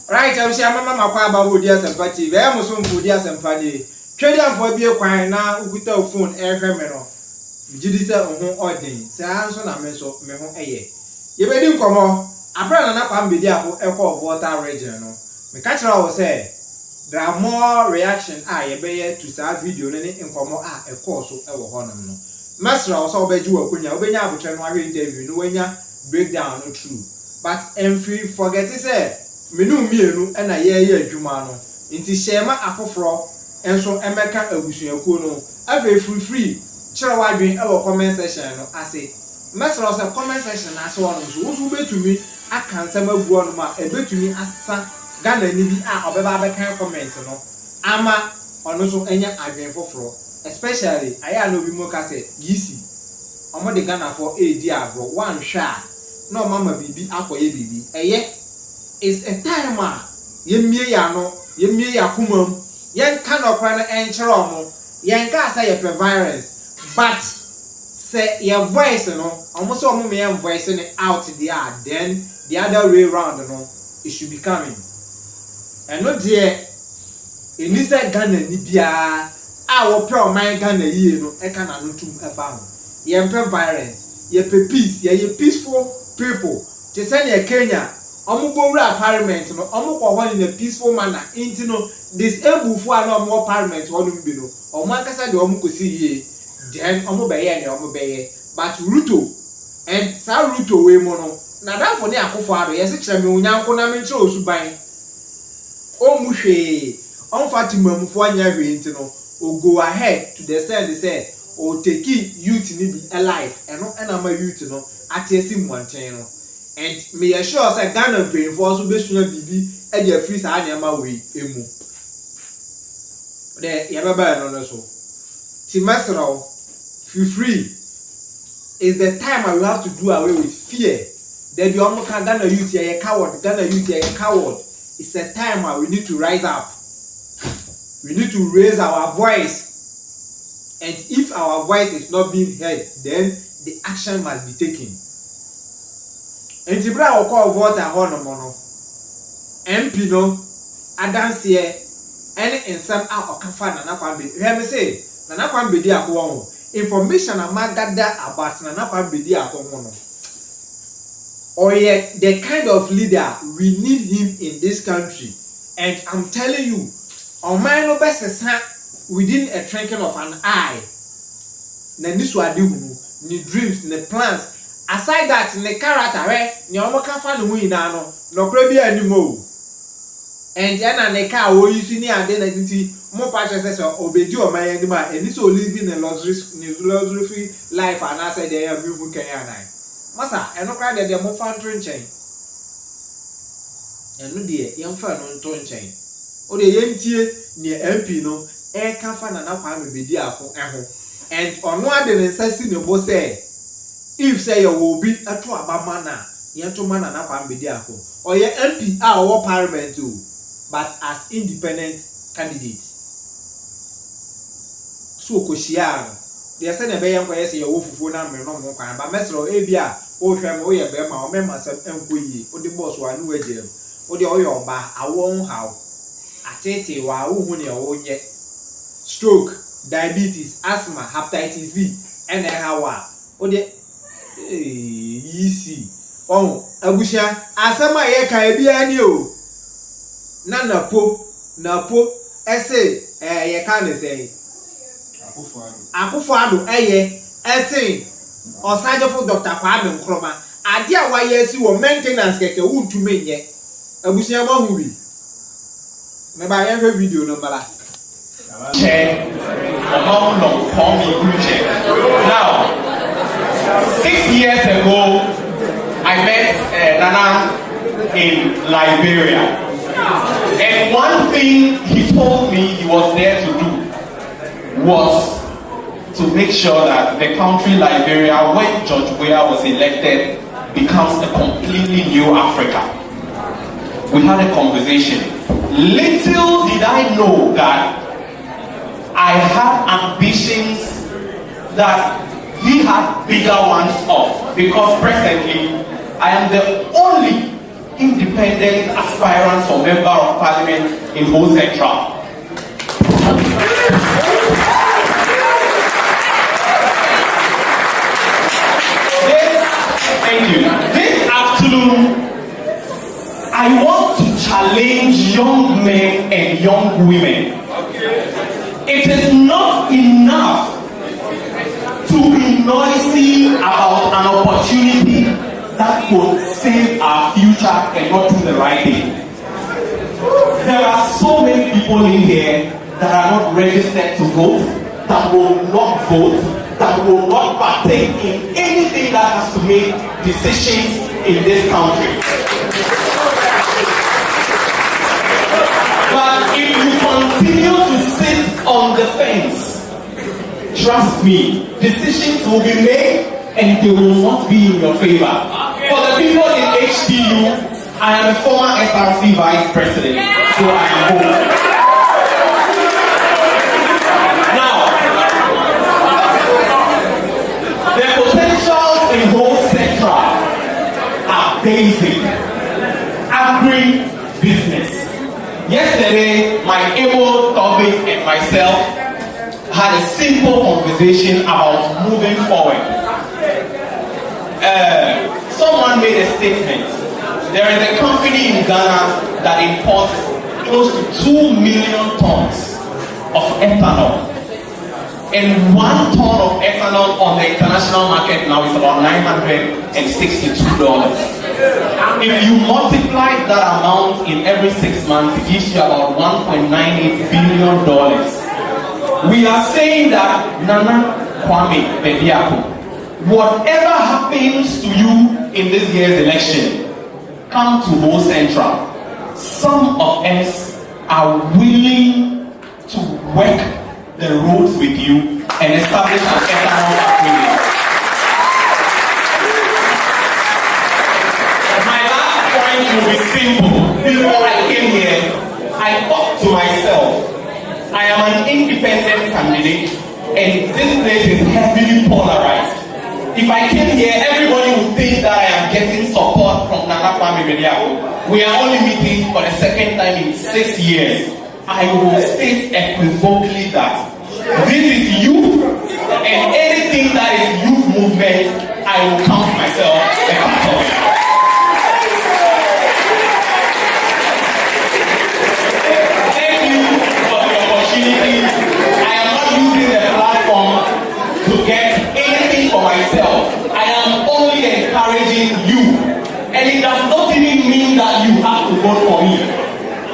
Right, I'm saying Mama Kwaba would dear sympathy. There was some good dear sympathy. Trade up for be a quine now with a phone air criminal. Judisa on home ordering. Say answer na meso me home aye. You bedim come on. I brand Nana Kwame Bediako echo water region. Me catch her say there are more reaction you be to that video in come a course so e wo honam no. Master also be ju akunya obenya abotwe no interview no wenya breakdown no true. But free forget say menu mienu na ye adwuma no nti shema afoforo enso emeka abusuakuo no ave free kire wadwen e wo comment section no ase mesro say comment section ase wono so wo betumi akansem aguo no ma e betumi asa Ghana ni bi obeba abekan comment no ama ono so enya adwen foforo especially aya no bi mo ka say yisi omo de Ghana for edi agro one hwa no mama bibi akoye bibi eye is a time yemie ya no yemie ya kumam yen ka no kwa na enkyere omo yen ka say ye virus but say your voice no almost omo me your voice in out there then the other way round no it should be coming and no there eni say Ghana ni bia wo pre o man Ghana yie no e ka na no tum e fa ho yen pre virus ye pe peace ye peaceful people to send ye Kenya Omugowura parliament no omukwo ho in a peaceful manner into no disabled fu ana omo parliament wonu bi no omo ankasa de omukosi yie then omo beye ne omo beye but Ruto and sa Ruto we mo no na that for ne akofo ado yesi kire me onyanko na me kire osuban omuhwe onfatimamfo anya hwe into no o go ahead to the extent they say o take youth ni be alive eno na ma youth no atesi mwanten no. And me assure say Ghana pay for so be suna bibi e dey free sa anyama we emu de ya baba no so ti masro free is the time I will have to do away with fear that the omo kan Ghana youth ye coward Ghana youth ye coward. It's a time where we need to rise up, we need to raise our voice, and if our voice is not being heard then the action must be taken. Enti bra wo call vote ahono no MP no adanse ene ensam a okafa Nana Kwame hear me say Nana Kwame Bediako won information amagada about Nana Kwame Bediako no or yet the kind of leader we need him in this country. And I'm telling you on my no best within a twinkling of an eye na niswa hu ni dreams ni plans. Aside that, the character, ni omo kan fa no hu ina no, no kra bi animo. And then na car wo use ni ade na nti mo pa chese so obedi o man anim a eni so living a luxury free life and I said they am hu kan ya nai. Masa, eno kra de mo fa ntro nchen. Eno de yem fa no ntro nchen. O de yentie ni MP no e kan fa Nana Kwame Bediako eho. And ono ade ne nsasi ne bo say if say you will be a to abama na yento man Nana Kwame Bediako or your MP our parliament too, but as independent candidate. So koshia they say na be yan kwa say you fufuo na me no mo kwan ba mesro e bia o hwem o ye be ma o mema sam enkoyi o de boss wa nu agem o de oyo ba awon how atete wa wo hu ne o nye stroke, diabetes, asthma, hepatitis B and how o de easy abusia asema ye kan bia ni o na po ese ye kan le say akufo ado eye ese osajefo Dr. Kwame Nkrumah ade a waye si wo maintenance keke wuntu menye abusia ma hu bi me ba ye video no bala among them call me now 6 years ago, I met Nana in Liberia. And one thing he told me he was there to do was to make sure that the country Liberia, when George Weah was elected, becomes a completely new Africa. We had a conversation. Little did I know that I had ambitions that he had bigger ones of, because presently I am the only independent aspirant for Member of Parliament in Ho Central. Thank you. This afternoon, I want to challenge young men and young women. It is not enough to be noisy about an opportunity that could save our future and not do the right thing. There are so many people in here that are not registered to vote, that will not vote, that will not partake in anything that has to make decisions in this country. But if you continue to sit on the fence, trust me, decisions will be made and they will not be in your favor. For the people in HTU, I am a former SRC vice president, so I am home. Now, the potentials in Ho Central are basic. Agri-business. Yesterday, my able colleague and myself had a simple conversation about moving forward. Someone made a statement. There is a company in Ghana that imports close to 2 million tons of ethanol. And 1 ton of ethanol on the international market now is about $962. If you multiply that amount in every 6 months, it gives you about $1.98 billion. We are saying that Nana Kwame Bediako, whatever happens to you in this year's election, come to Ho Central. Some of us are willing to work the roads with you and establish an ethanol agreement. My last point will be simple. Before I came here, I thought to myself, I am an independent candidate and this place is heavily polarized. If I came here, everybody would think that I am getting support from Nana Kwame Bediako. We are only meeting for the second time in 6 years. I will state equivocally that this is youth, and anything that is youth movement, I will count myself a part of it. Thank you for the opportunity. I am not using the platform to get anything for myself. I am only encouraging you, and it does not even mean that you have to vote for me.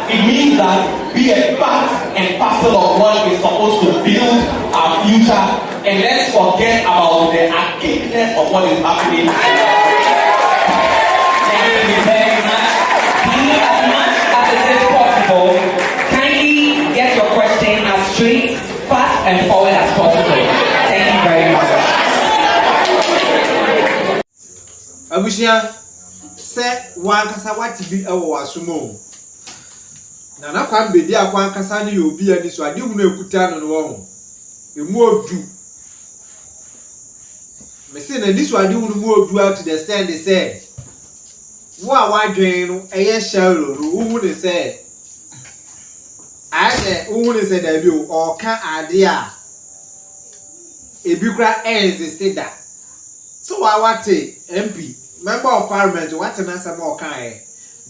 It means that be a part and parcel of what is supposed to build our future, and let's forget about the archaicness of what is happening. Thank you very much. Be as much as it is possible. Kindly get your question as straight, fast, and forward as possible. Thank you very much. Abushia, say one kasawati bi ewo asumo. Nana Kwame Bediako ankasa ne obi ani so ade hu na ekuta no wo ho. Emu odu. Me say na this ade hu no mu odu out to the stand they say. Wo a wadwen no eye shallow no hu ne say. Ade hu ne say da bi o ka ade a ebi kura exist that. So what MP, Member of Parliament, what an answer more kind.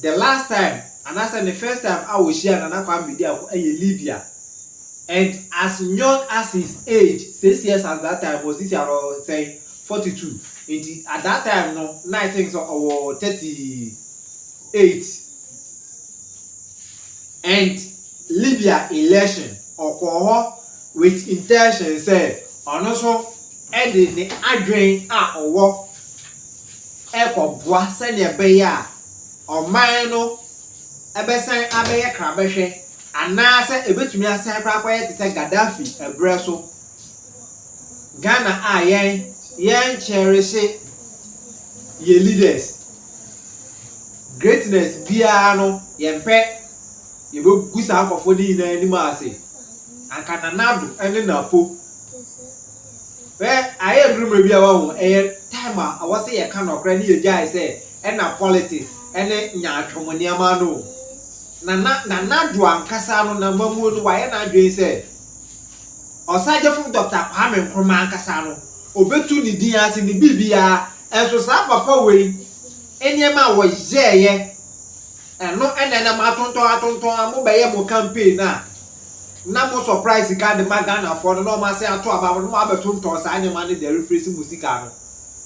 The last time, and that's the first time I was here, Nana Kwame Bediako in Libya. And as young as his age, 6 years at that time, was this year, say, 42. At that time, no, 38. And Libya election, or with intention, say, and also, and the adrein or walk echo bois send your beya or mino a besan abeya crabeshe and now say a bit to me a sacrifice to say Gaddafi a bresso Ghana yen cherish ye leaders greatness biano yen pet you go gusa for the anymore say and cananado and napo. Well, I agree with you. Time I was say a kind of granny guy say, and now politics. ene nya atwomoniama no na do ankasa no na mamu no waye na adwen se osaje fu Dr. Kwame Nkrumah ankasa no obetu ni din ase ni bibia enso sa papa we eniema wo yeye eno enena ma tonton amu be ye mo campaign na mo surprise ka de magana for no ma say ato aba no ma betonton sa anyema ne de refresh musika no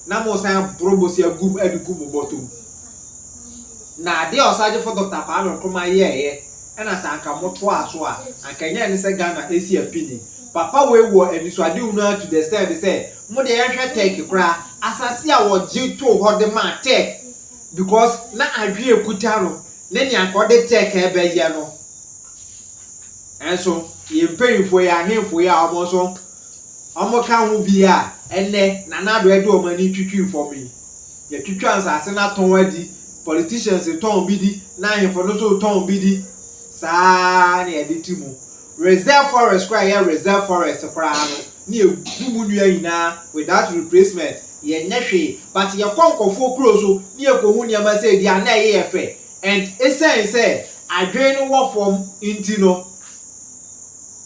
na mo say probosi agum edukum botom na de osaje for Dr. Kwame Nkrumah ye ena sa anka moto aso a anka nya ne se Ghana esi apini papa we wo enisuade unu to the stand say mo de yehwe tech kra asase a wo ji to ho de ma tech because na adwe ekuta no ne nya akode tech ebe ye no enso ye mpanyimfo ya ahemfo ya omo ka ho bia enne Nana do edo omani twitwi for me ye twitwa asase na ton adi politicians ton bidi na ahemfo no so ton bidi sa na editimu reserve forest cry here reserve forest cry no ni egumu nua ina without replacement ye nyehwe but ye konkofo kuro so ni ekohu ni ama say dia na ye fe and essence say adwen no wo form intino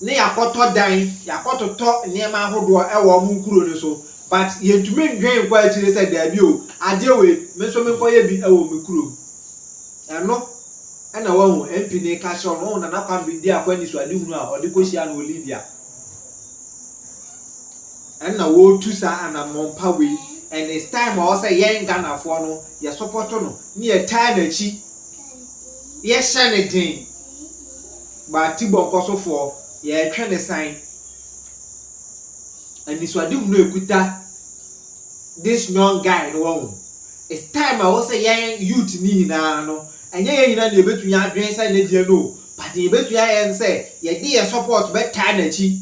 ne yakoto dan yakoto to niema ahodo ewo mu kuro ni so but ye ntumi ndwen kwa akire say da bi o ade we me so me koye bi ewo me kuro eno ana wahu MP ne ka so no Nana Kwame Bediako ni so ade hunu a ode ko hia na Olivia ana wo tu sa ana mompa we and it's time o say yen Ghana fo no ye support no ni ye tie na chi ye shane din ba tibo koso fo ye twa ne sign and this wadi hunu ekuta this young guy no wahu it's time o say yen youth ni na no enye ye nyina na ebetu ya adwen say na die no but ebetu ya yen say ye di ye support be tie na chi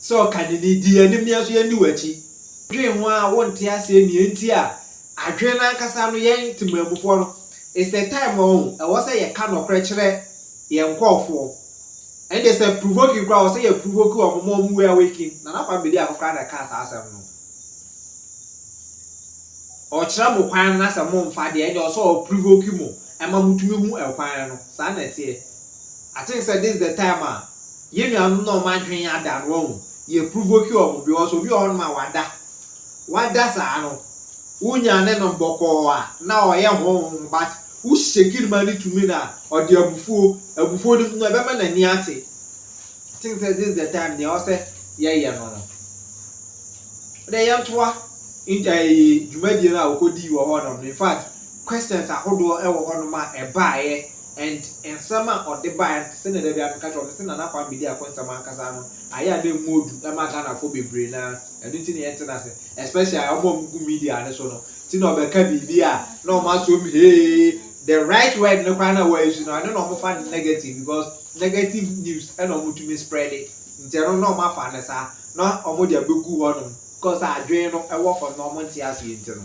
so can ni di anim ne so ye ni wachi dwen ho a wonte ase ni enti a adwen na kasa no yen timamufo no it's the time o was say ye ka no krekere ye nkofo and they say provoking crowd say ye provoke o mo mu awaking Nana Kwame Bediako kra na ka sa asem no o kira mo kwan na sa mo mfa de e so provoke mo e ma mutumi hu e kwan no sa na tie I think say this is the time ye nua no ma dwen ya da no ye provoke o mo because obi o ma wada sa no unya ne no boko a na o ye ho but who shaking money to me na or the abufuo ni no be ma na ni ate I think say this is the time they all say ye no they yam toa in jumadi na okodi wo ho no in fact questions ahodo e wo ho no ma e baaye and sama or the buy say na dey am catch on say Nana Kwame Bediako sama kasa no aya na modu e ma Ghana for bebre na edunti na yente na say especially amom media ne so no ti no be ka bibia no ma so me hey the right word no kwa na we use no I don't know fa negative because negative news and no to me spread it nti no ma fa na sa no omo dia begu ho no because adwen no e wo for no mo nti ase nti no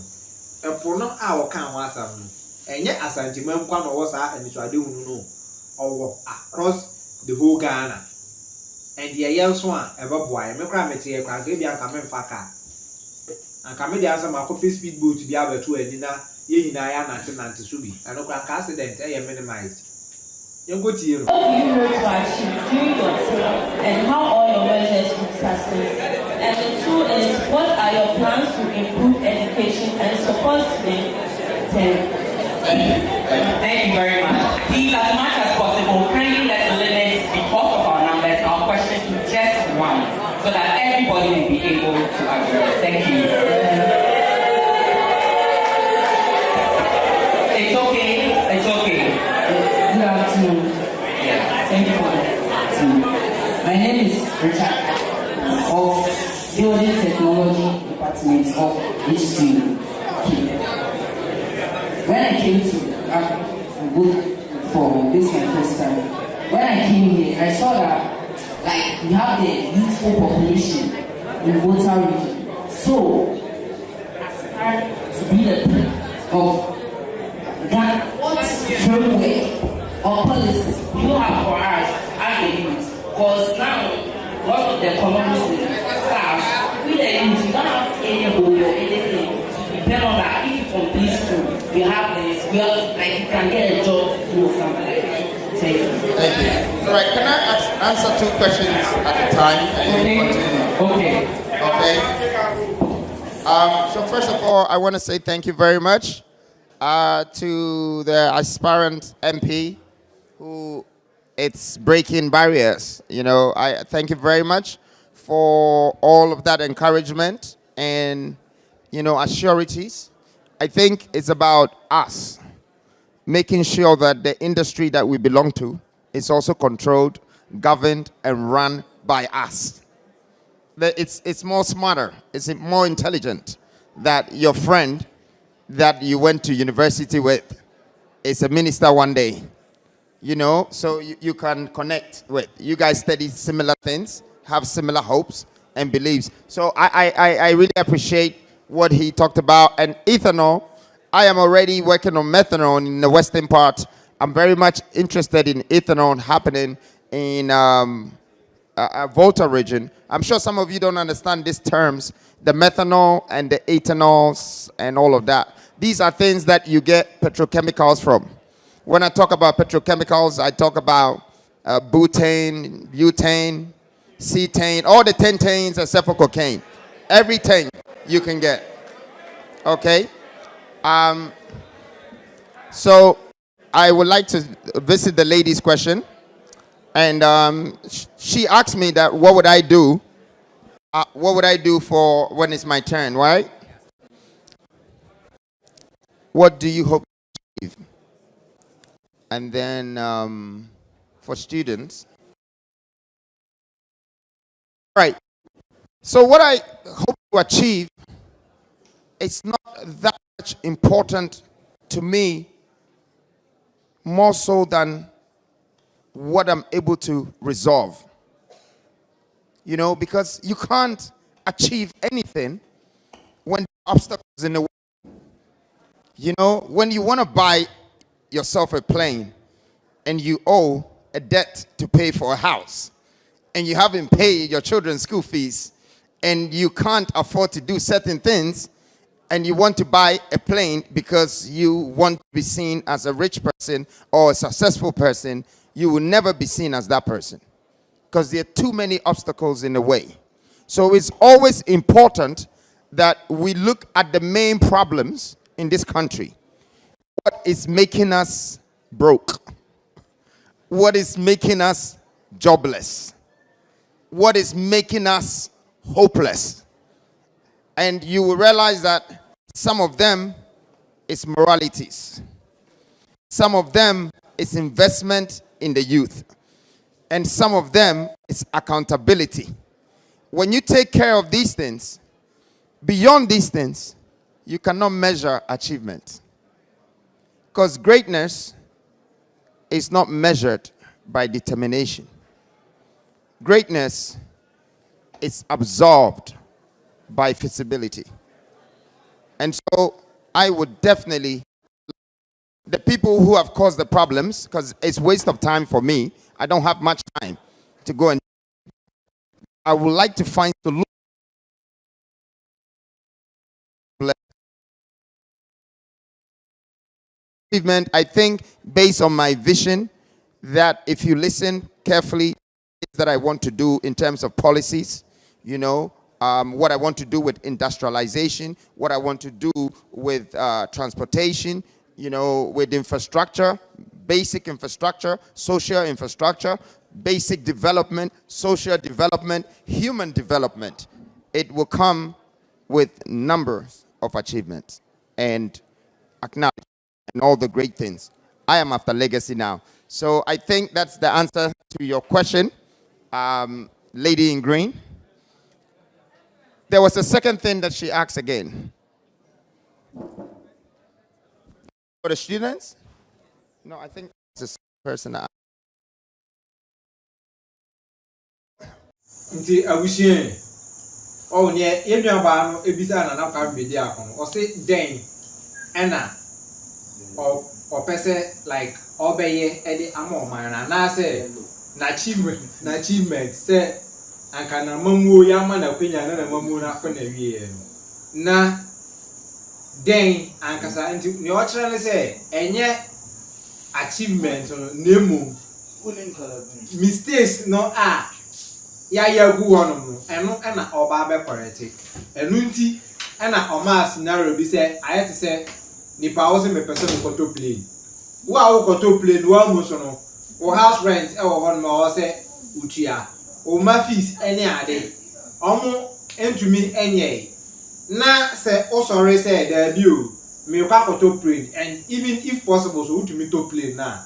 e po no a wo kan ho asam no enye asantimam kwa no wo sa anisuade hunu no owo across the whole Ghana and the year so a e beboa me kra mete e kwa ga bia nka me mfa ka anka me dia asam akopɛ speedboat bia beto ani na ye nyina ya nante so bi and okra ka accident e minimized yengo tie no and how all your measures will sustain. And the two is, what are your plans to improve education and support them? Thank you very much. Please, as much as possible, kindly let's limit, because of our numbers, our questions to just one, so that everybody will be able to address. Thank you. It's okay. It's okay. Good afternoon. Yeah. Thank you for that. My name is Richard of Building Technology Department of HCU. When I came to vote for this my first time, when I came here, I saw that like we have the youthful population in Volta region. So, aspire to be the president of that, what framework or policies you have for us as the youth? Because now, most of the economists staff, we the youth, we don't have any hope or anything to depend on that. If you complete school, we have this, we are right, can I answer 2 questions at a time? Okay. So first of all, I want to say thank you very much to the aspirant MP who it's breaking barriers. You know, I thank you very much for all of that encouragement and, you know, assurities. I think it's about us making sure that the industry that we belong to is also controlled, governed, and run by us. That it's more smarter, it's more intelligent that your friend that you went to university with is a minister one day. You know, so you can connect with. You guys study similar things, have similar hopes and beliefs. So I really appreciate what he talked about. And ethanol, I am already working on methanol in the western part. I'm very much interested in ethanol happening in Volta region. I'm sure some of you don't understand these terms, the methanol and the ethanols and all of that. These are things that you get petrochemicals from. When I talk about petrochemicals, I talk about butane, butane, cetane, all the 10 tanes except for cocaine. Every tane you can get. Okay? So I would like to visit the lady's question. And she asked me that what would I do? What would I do for when it's my turn, right? What do you hope to achieve? And then for students. Right. So what I hope to achieve, it's not that much important to me, more so than what I'm able to resolve. You know, because you can't achieve anything when obstacles in the way. You know, when you want to buy yourself a plane and you owe a debt to pay for a house and you haven't paid your children's school fees and you can't afford to do certain things and you want to buy a plane because you want to be seen as a rich person or a successful person, you will never be seen as that person because there are too many obstacles in the way. So it's always important that we look at the main problems in this country. What is making us broke? What is making us jobless? What is making us hopeless? And you will realize that some of them is moralities. Some of them is investment in the youth. And some of them is accountability. When you take care of these things, beyond these things, you cannot measure achievement. Because greatness is not measured by determination. Greatness is absorbed by feasibility. And so I would definitely, the people who have caused the problems, because it's waste of time for me, I don't have much time to go and I would like to find solutions. I think based on my vision that if you listen carefully that I want to do in terms of policies, you know, what I want to do with industrialization, what I want to do with transportation, you know, with infrastructure, basic infrastructure, social infrastructure, basic development, social development, human development. It will come with numbers of achievements and acknowledge and all the great things. I am after legacy now. So I think that's the answer to your question, lady in green. There was a second thing that she asked again. For the students? No, I think it's the same person. Nti abusien oh ne yenua ba no ebisa Nana Kwame Bediako no o se den ena o pese like obeye e de amoman na say na achievement say anka na mamuo ya ma na kwenya na mamuo na akọ na wie na den anka sa nti ne o kire ne say enye achievement no nemu mistakes no ya gu honom no eno na oba be correct enu nti na oma scenario bi say ayete say nipa wo se me person ko to plane wo a wo ko to plane wo amu so no wo house rent e wo honom wo say utua o ma fees ene ade omo entumi enye na say o sorry say there bi o me kwa ko to plane and even if possible so utumi to plane na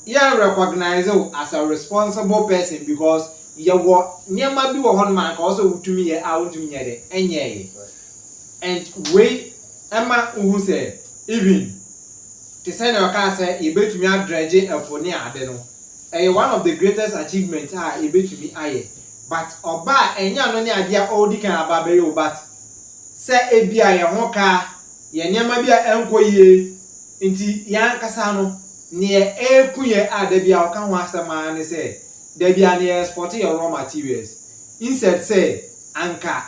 you recognize you as a responsible person because you were nyama bi wo hon man ka also utumi ye a utumi ye de enye and we ama who say even to say na ka say e betumi adredge efone ade no one of the greatest achievements e betumi aye but oba enya no ne ade a odi kan aba be yo but say e bia ye ho ka ye nyama bia enkoyie nti yan kasa no ne ekuye da bia o kan ho asema ne say da bia ne export your raw materials instead say anka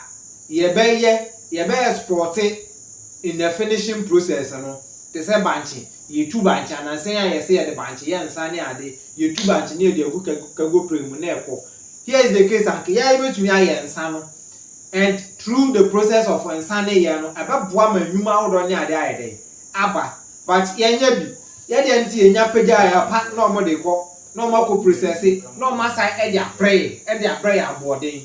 ye be export in the finishing process no te say banchi ye tu banchi ananse ya ye say the banchi ye nsa ne ade ye tu banchi ne de go premu na ekọ here is the case anka ya betumi aye nsa no and through the process of nsa ne ye no abeboa manwuma hodo ne ade aye de aba but ye nya bi ye de nti ye nya pagya ya pa na omo de kọ na omo ko process na omo sai e de pray aboden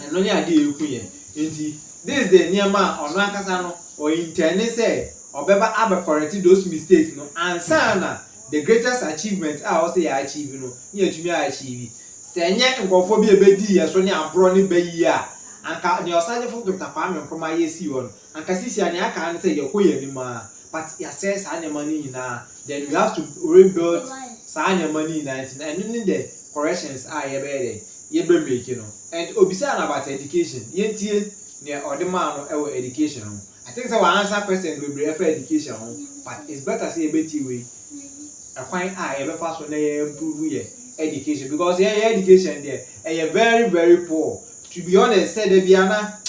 eno ne ade ekuye nti this the niema ono akasa no or intend say obeba abe correct those mistakes no ansa na the greatest achievement also ya achieve no ye tumi achieve senye nkofo bi ebedi ye so ne abro ne bayi a anka ne osaje fo Dr. Kwame Nkrumah ye si won anka sisi ane aka an say ye koye ni ma but ya say sa ne money na then you have to rebuild sa ne money na and the corrections ye be make no and obisa na about education ye tie ne odema no ewo education no I think so answer question we be for education but it's better say beti we akwan e be fa so na improve ye education because your education there very very poor to be honest said there be ana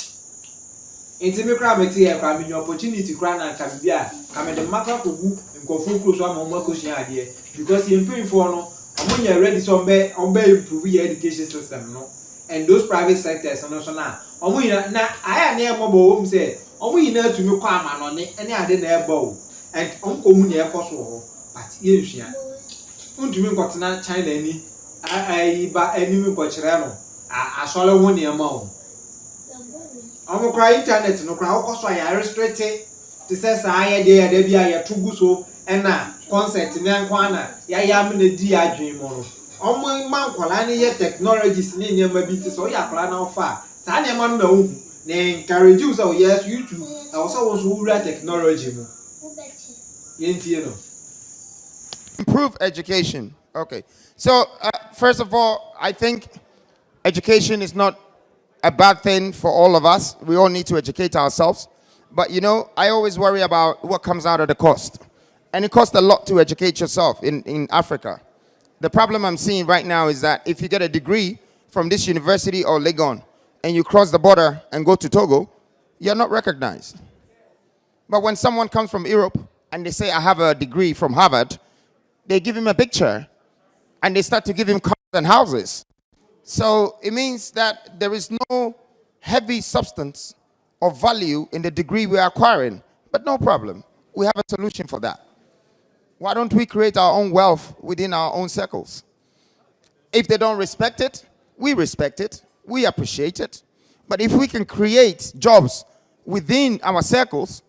intimi kra meti e kwa me opportunity kra na ka bia ka me de maka ko gu nkofo kro so ama mo question ade because you improve for no omo ready so be improve your education system no and those private sectors no so na omo na aya na e mo bo wo say omo yina tumi kwa amanone ene ade na eba o and onko mu na ekoso ho but ye nhua untumi nkotena China ni ai ba enimi nkokire no asole ho ne ma o omo kra internet no kra okoso ya restrict to say sa aye de da bia ya tugu so ena concept ne nkwa na ya me na di adwen mo no omo man kwala ne ye technologies ne ne ma bi ti so ya kwala na ofa sa ne ma no na hu they encourage you so yes you too also was who technology mo improve education. Okay, so first of all, I think education is not a bad thing for all of us. We all need to educate ourselves, but you know, I always worry about what comes out of the cost, and it costs a lot to educate yourself in Africa. The problem I'm seeing right now is that if you get a degree from this university or Legon and you cross the border and go to Togo, you're not recognized. But when someone comes from Europe and they say, I have a degree from Harvard, they give him a picture and they start to give him cars and houses. So it means that there is no heavy substance or value in the degree we're acquiring. But no problem. We have a solution for that. Why don't we create our own wealth within our own circles? If they don't respect it, we respect it. We appreciate it. But if we can create jobs within our circles,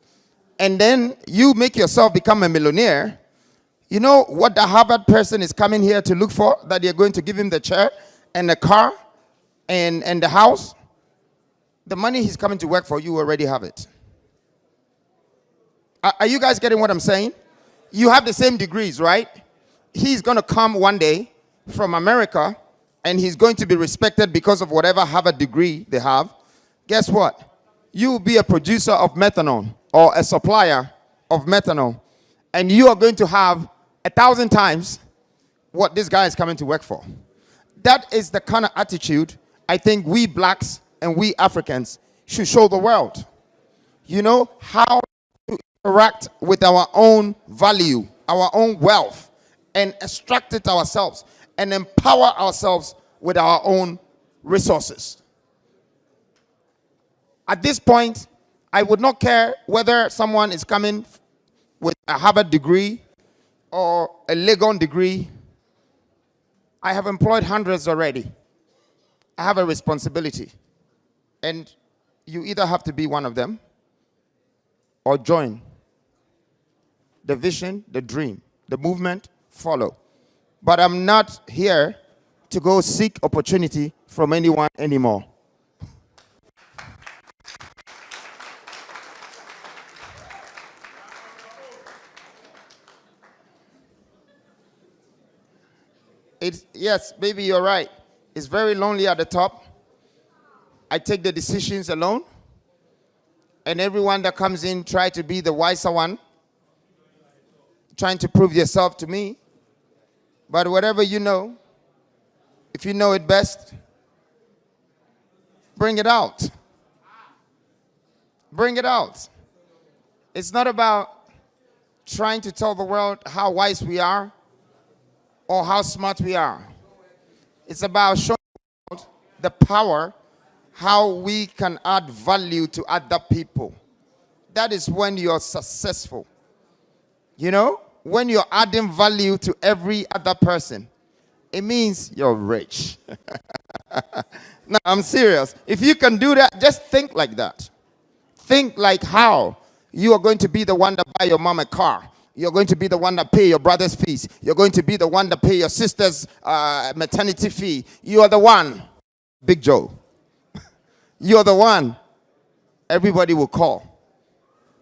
and then you make yourself become a millionaire, you know what the Harvard person is coming here to look for? That you're going to give him the chair and the car and the house? The money he's coming to work for, you already have it. Are you guys getting what I'm saying? You have the same degrees, right? He's going to come one day from America, and he's going to be respected because of whatever Harvard degree they have. Guess what? You will be a producer of methanol or a supplier of methanol, and you are going to have 1,000 times what this guy is coming to work for. That is the kind of attitude I think we blacks and we Africans should show the world. You know, how to interact with our own value, our own wealth, and extract it ourselves and empower ourselves with our own resources. At this point, I would not care whether someone is coming with a Harvard degree or a Legon degree. I have employed hundreds already. I have a responsibility. And you either have to be one of them or join. The vision, the dream, the movement, follow. But I'm not here to go seek opportunity from anyone anymore. Yes, baby, you're right. It's very lonely at the top. I take the decisions alone. And everyone that comes in try to be the wiser one, trying to prove yourself to me. But whatever you know, if you know it best, bring it out. Bring it out. It's not about trying to tell the world how wise we are or how smart we are. It's about showing the world the power, how we can add value to other people. That is when you're successful. You know, when you're adding value to every other person, it means you're rich. No, I'm serious. If you can do that, just think like that. Think like how you are going to be the one that buy your mom a car. You're going to be the one that pay your brother's fees. You're going to be the one that pay your sister's maternity fee. You are the one, Big Joe. You're the one everybody will call.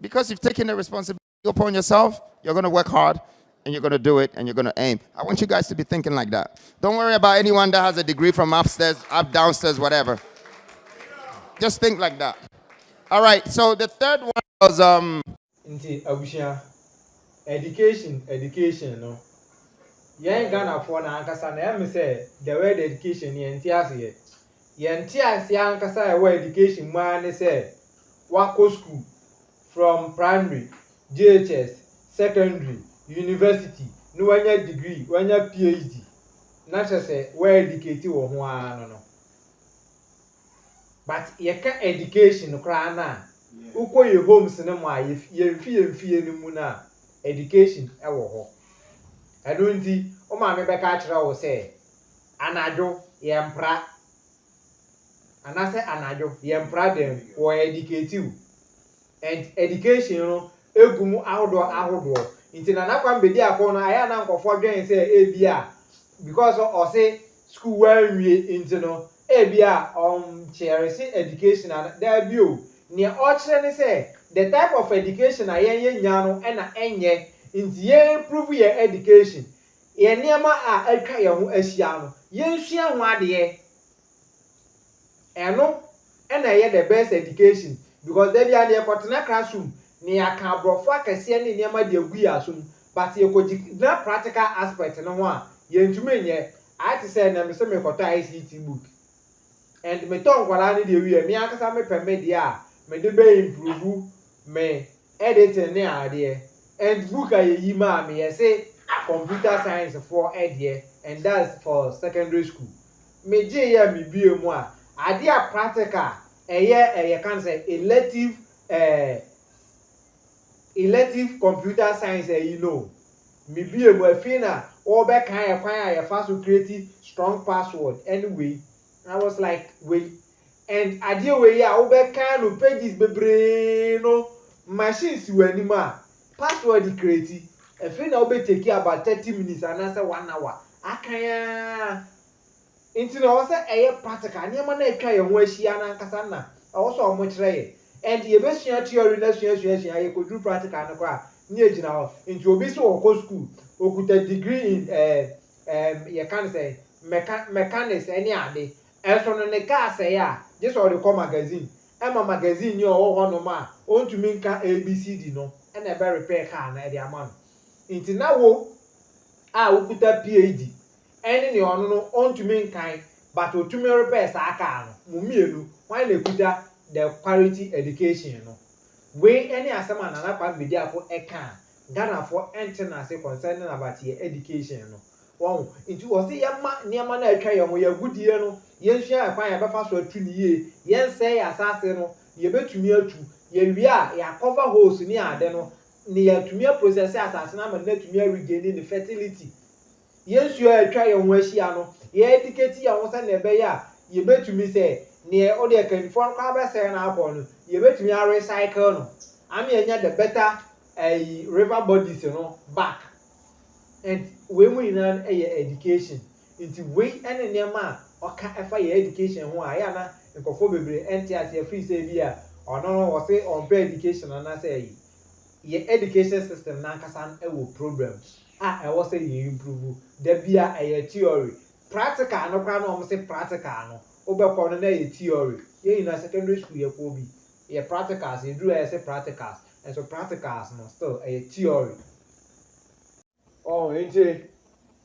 Because you've taken the responsibility upon yourself, you're going to work hard, and you're going to do it, and you're going to aim. I want you guys to be thinking like that. Don't worry about anyone that has a degree from upstairs, up, downstairs, whatever. Just think like that. All right, so the third one was... Education, no. Yen Ghana for na ankasa na me say the word education yen ti ase yen ti ase ankasa word education ma ne say wako school from primary, JHS, secondary, university, no wanya degree, wanya PhD. Na say we educate wo ho ano no. But ye ka education kra na uko ye homes ne mo ye fie ni mu na education ewo ho. I don't see o ma me be ka kira wo say anajo ye mpra anase anajo ye mpra dem wo educate you. And education no egumu ahodo nti Nana Kwame Bediako no aya na nkofo dwen say ebia because o say school where we nti no ebia cherish education and there be o ne o kire ne say the type of education yen nya no e na enye nti yen improve your education yen niam a atwa ye ho ahia no yen hua ho ade eno e na ye the best education because there be ade kotena classroom ne aka abrofo akase ne niam de agu asum but ye koji na practical aspect no ho a yen tumenye I to say na me se me kota ICT book and me ton kwala ne de wi me akasa me peme de a me de be improve me editing ne ade and book ayi ma me say computer science for ade and that's for secondary school me je ya me bie mu a ade a practical eye can say elective computer science you know me bie mu afina or be kan ya fast to create strong password anyway. I was like, wait, and idea way ya over kind of pages bebre no machines you anima password create a thing I'll be taking about 30 minutes and answer 1 hour. I can into also a practical near man try and where she and Cassandra also much ray and the best theory I could do practical and cry near now into a bit or school or could a degree in you can't say mechanics any day. And from the car say just all the call magazine. Emma magazine you all one ma on to make ABCD no and a very repair car na the amount. Into now we put a PhD. And you no on to make kind but to me repair sa car no mumienu why they put the quality education no. We any asama Nana Kwame Bediako e can Ghana for antenna say concerning about your education no. Wow, into was the yama niama na atwa ye ho ye gudie no ye nhia akwan ya befa so atu ni ye ye nsɛ ya asase no ye betumi atu ye wi a ya cover holes ni ade no ni ya tumi process asase na ma na tumi regain the fertility ye nsuo atwa ye ho ahia no ye educate ya ho sɛ na ebe ya ye betumi sɛ ne o de kanfo kwa ba sɛ na akɔ no ye betumi a recycle no am ye nya the better river bodies no back. And we in education. Into we and nema or can't education who I am and conformably enter free savior or no or say on pay education and I say your education system nankasan will problems. I was say you improve there be a theory. Practical no can almost say practical no over a theory. In a secondary school you will be your practicals, you do as a practicals and so practicals no still a theory. Oh, nti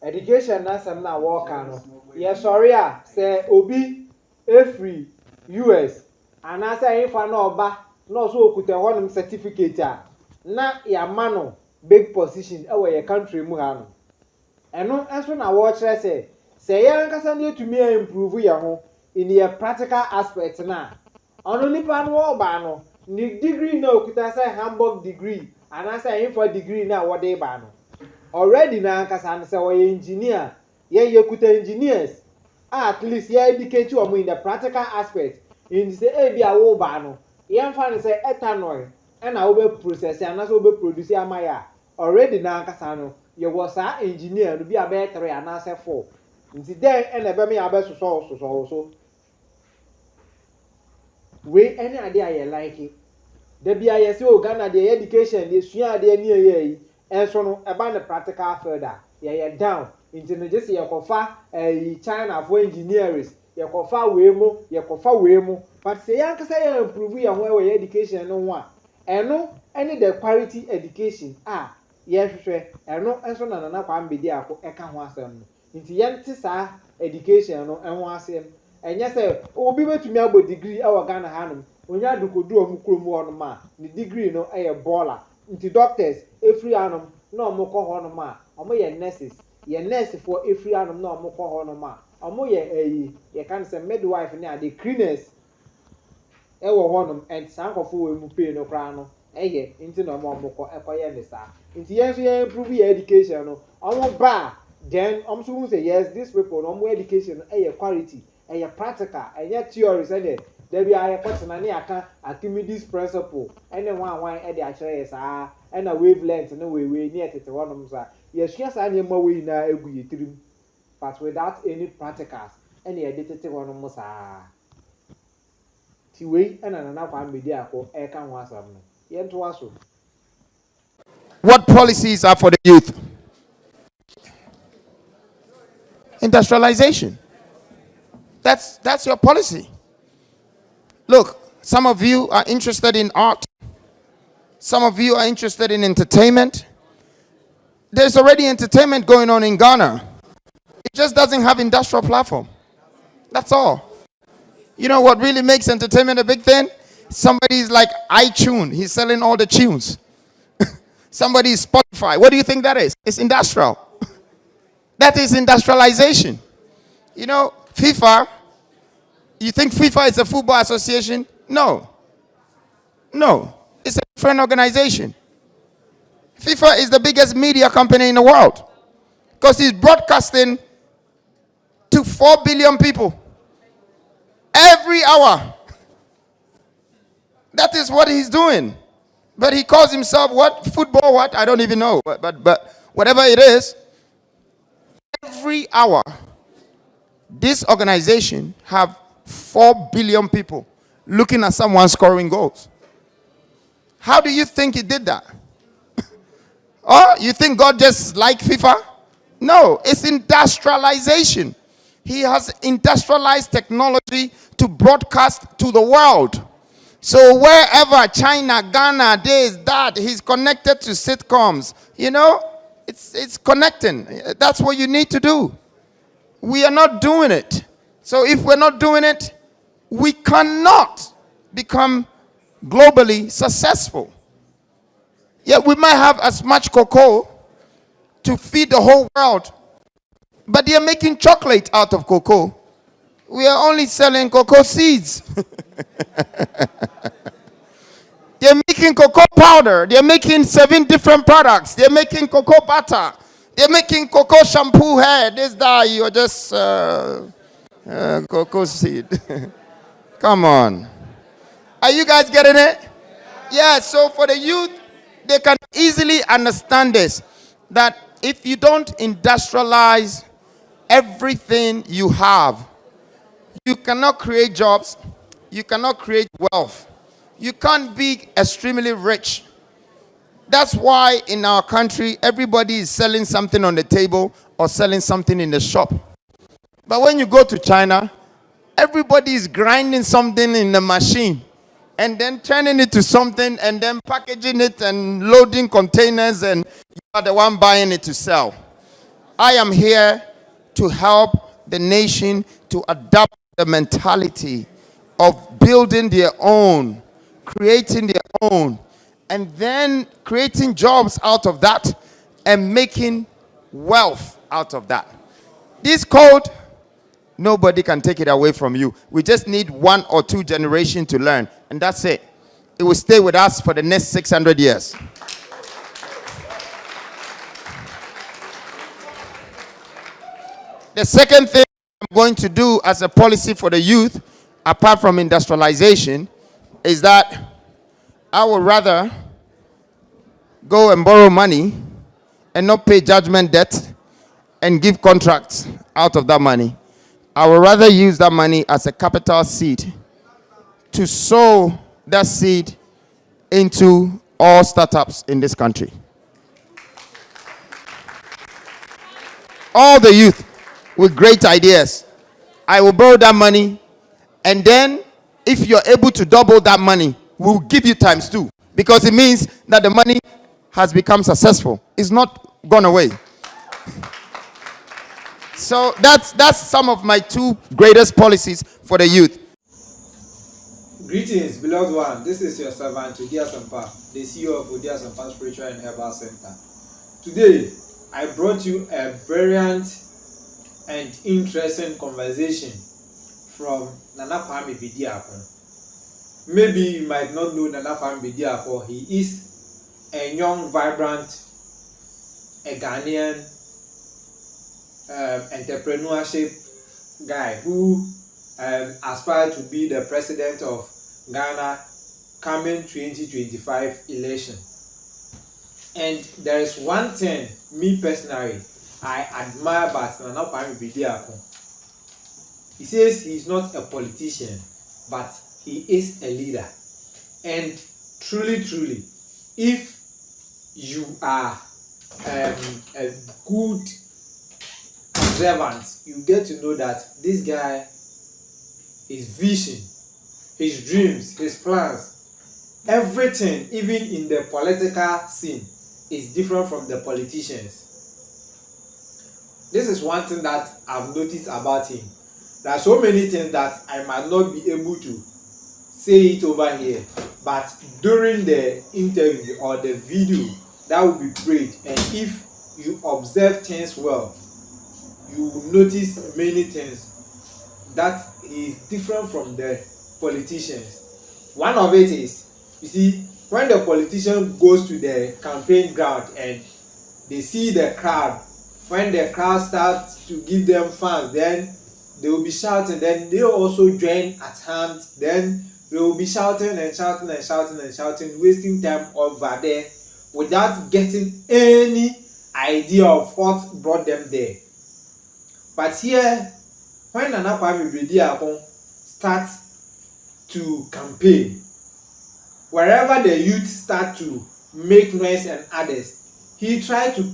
education na some na work no. Yes, sorry say obi free US and I say if na oba na so okuta honum certificate na ya mano big position e we your country mu ha no. Eno enso na wo kire say ya nkasa na etumi improve ya ho in your practical aspect na. Ono nipa no oba no ni degree na okuta say Hamburg degree and I say for degree na wo dey ba no. Already na nkasa say we engineer ye kuta engineers at least ye educate you in the practical aspect in say e bia wo ba no ye mfa say ethanol e na wo be process and so wo be produce amaya already na nkasa no ye was a engineer no bia be 3 and say 4 nti then e na be me abe so we any ade aye like it da bia ye say o Ghana the education the sua ade ani ye and so no about the practical further yeah down into the just kofa China for engineers kofa we mo but say yan kasa ya improve ya ho we education no ho a eno any the quality education hwehwe eno enso na Nana Kwame Bediako eka ho asem no nti yente sa education no enho asem enye say obi betumi agbo degree e wo Ghana hanom onya dokodu omukrom wono ma ni degree no baller nti doctors every anum na omukọ hono ma omo ye nurses ye nurse for every anum na omukọ hono ma omo ye ye kan say midwife na the cleaners wo honom and sankofo we mu pay no kra no nti na omukọ ekoye ne sa nti ye so ye improve your education no omo ba then so say yes these people no more education quality practical theory say there be a person na aka Archimedes principle any one e dey akere sa and a wavelength no we near tete wonom sa yes sa nyema we na egu yetirim but without any practicals any e dey tete wonom sa ti we na Nana Kwame Bediako e ka ho asam no ye nto aso. What policies are for the youth? Industrialization. That's your policy. Look, some of you are interested in art. Some of you are interested in entertainment. There's already entertainment going on in Ghana. It just doesn't have industrial platform. That's all. You know what really makes entertainment a big thing? Somebody's like iTunes. He's selling all the tunes. Somebody is Spotify. What do you think that is? It's industrial. That is industrialization. You know, FIFA. You think FIFA is a football association? No. It's a different organization. FIFA is the biggest media company in the world because he's broadcasting to 4 billion people every hour. That is what he's doing. But he calls himself what? Football what? I don't even know. But whatever it is, every hour, this organization have 4 billion people looking at someone scoring goals. How do you think he did that? Or you think God just like FIFA? No, it's industrialization. He has industrialized technology to broadcast to the world. So wherever China, Ghana, this, that, he's connected to sitcoms. You know, it's connecting. That's what you need to do. We are not doing it. So if we're not doing it, we cannot become globally successful. Yeah, we might have as much cocoa to feed the whole world, but they are making chocolate out of cocoa. We are only selling cocoa seeds. They're making cocoa powder. They're making 7 different products. They're making cocoa butter. They're making cocoa shampoo hair. This, that, you're just cocoa seed. Come on. Are you guys getting it? Yeah, so for the youth, they can easily understand this. That if you don't industrialize everything you have, you cannot create jobs. You cannot create wealth. You can't be extremely rich. That's why in our country, everybody is selling something on the table or selling something in the shop. But when you go to China, everybody is grinding something in the machine and then turning it to something and then packaging it and loading containers, and you are the one buying it to sell. I am here to help the nation to adopt the mentality of building their own, creating their own, and then creating jobs out of that and making wealth out of that. This code, nobody can take it away from you. We just need 1 or 2 generations to learn, and that's it. It will stay with us for the next 600 years. The second thing I'm going to do as a policy for the youth, apart from industrialization, is that I would rather go and borrow money and not pay judgment debt and give contracts out of that money. I would rather use that money as a capital seed to sow that seed into all startups in this country. All the youth with great ideas. I will borrow that money, and then if you're able to double that money, we'll give you times 2, because it means that the money has become successful. It's not gone away. So that's some of my 2 greatest policies for the youth. Greetings, beloved one. This is your servant, Udia Sampa, the CEO of Udia Sampa Spiritual and Herbal Center. Today, I brought you a brilliant and interesting conversation from Nana Kwame Bediako. Maybe you might not know Nana Kwame Bediako. He is a young, vibrant, a Ghanaian entrepreneurship guy who aspired to be the president of Ghana coming 2025 election. And there is one thing, me personally, I admire about Nana Kwame Bediako. He says he is not a politician, but he is a leader. And truly, truly, if you are a good observant, you get to know that this guy, his vision, his dreams, his plans, everything, even in the political scene, is different from the politicians. This is one thing that I've noticed about him. There are so many things that I might not be able to say it over here, but during the interview or the video that will be played, and if you observe things well, you will notice many things that is different from the politicians. One of it is, you see, when the politician goes to the campaign ground and they see the crowd, when the crowd starts to give them fans, then they will be shouting, then they also join at hand, then they will be shouting and shouting and shouting and shouting, wasting time over there without getting any idea of what brought them there. But here, when Nana Kwame Bediako starts to campaign, wherever the youth start to make noise and others, he tried to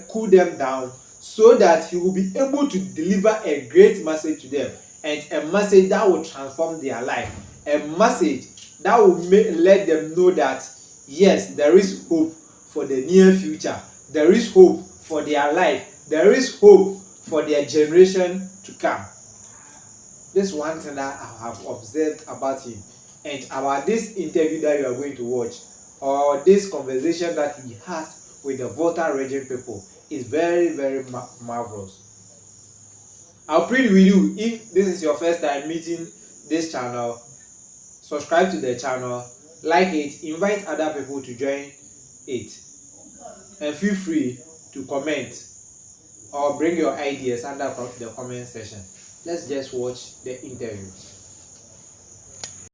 cool them down so that he will be able to deliver a great message to them, and a message that will transform their life, a message that will let them know that yes, there is hope for the near future, there is hope for their life, there is hope for their generation to come. This is one thing that I have observed about him, and about this interview that you are going to watch. or this conversation that he has with the Volta region people is very, very marvelous. I'll plead with you, if this is your first time meeting this channel, subscribe to the channel, like it, invite other people to join it, and feel free to comment or bring your ideas under the comment section. Let's just watch the interview.